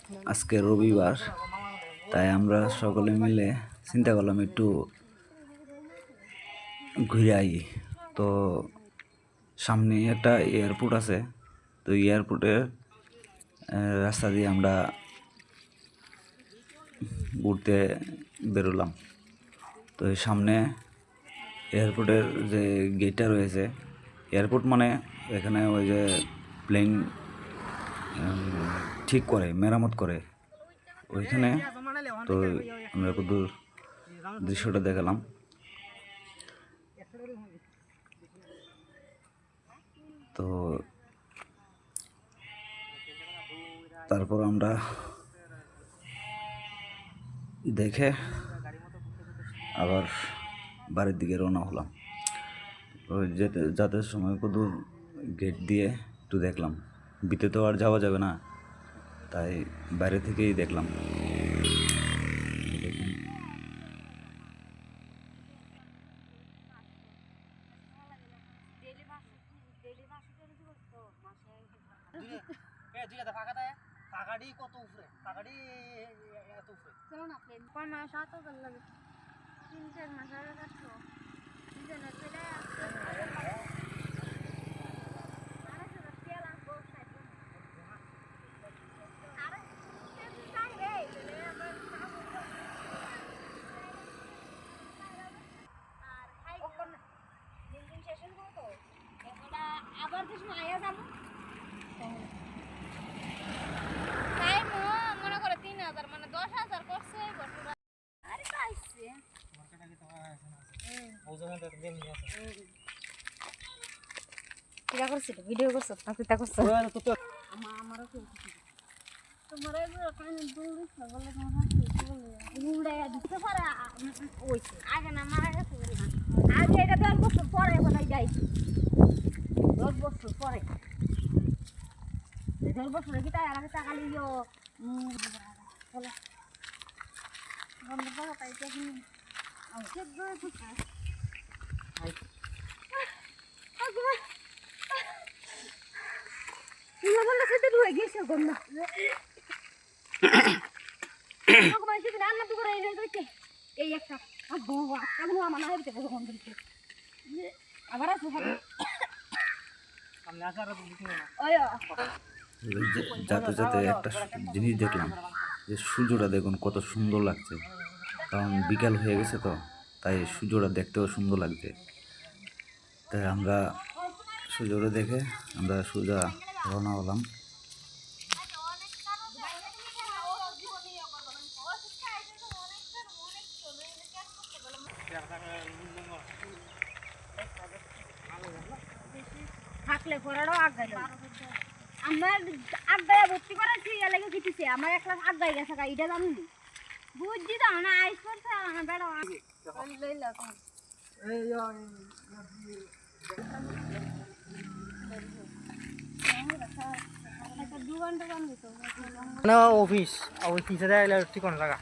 আজকে রবিবার, তাই আমরা সকলে মিলে চিন্তা করলাম একটু ঘুরে আই। তো সামনে একটা এয়ারপোর্ট আছে, তো এয়ারপোর্টের রাস্তা দিয়ে আমরা ঘুরতে বেরোলাম। তো সামনে এয়ারপোর্টের যে গেটটা রয়েছে, এয়ারপোর্ট মানে এখানে ওই যে প্লেন ঠিক করে, মেরামত করে ওইখানে। তো আমরা কত দৃশ্যটা দেখালাম। তো তারপর আমরা দেখে আবার বাড়ির দিকে রওনা হলাম। যাতে সময় কত গেট দিয়ে একটু দেখলাম, ভিতরে তো আর যাওয়া যাবে না, তাই বাইরে থেকেই দেখলাম। আবার কিছু আয়া যাবো মনে করে 3,000 মানে 10,000 করছে। আরে পাইছে কিরা করছিস, ভিডিও করছ না কিটা করছ? আমারও তোমার কানে দৌড় বলে উড়ে দিতে পারে ওইছে আগে না মারা গেছে না, আগে এটা 10 বছর পরে বলে যাইছি, 10 বছর পরে 10 বছর কি তাই আগে টাকা লিও বলে বন্ধ করো তাই দেখি চেক করে দিতে আই আগো তুই বলে সেটা হয়ে গেছে গন্না লোক মাইছে না না তো করে এনে দিতে এই একটা আগো আগো আমার না হইতে বন্ধ দিতে আবার আছে সামনে আসার দিতে না ওয়া যাতে যাতে একটা জিনিস দেখলাম যে সূর্যটা দেখুন কত সুন্দর লাগছে, কারণ বিকাল হয়ে গেছে তো, তাই সূর্যটা দেখতেও সুন্দর লাগছে। তাই আমরা সূর্যটা দেখে আমরা সোজা রওনা হলাম। থাকলে পড়ারও আগাই আমার আগায় ভর্তি করেছি এলাকা কিটিছে আমার এক ক্লাস আগাই গেছে এটা জানি বুঝছি তো না আইস করছে আমার বেড়া লইলা অফিস অফিসে ঠিকানা লাগা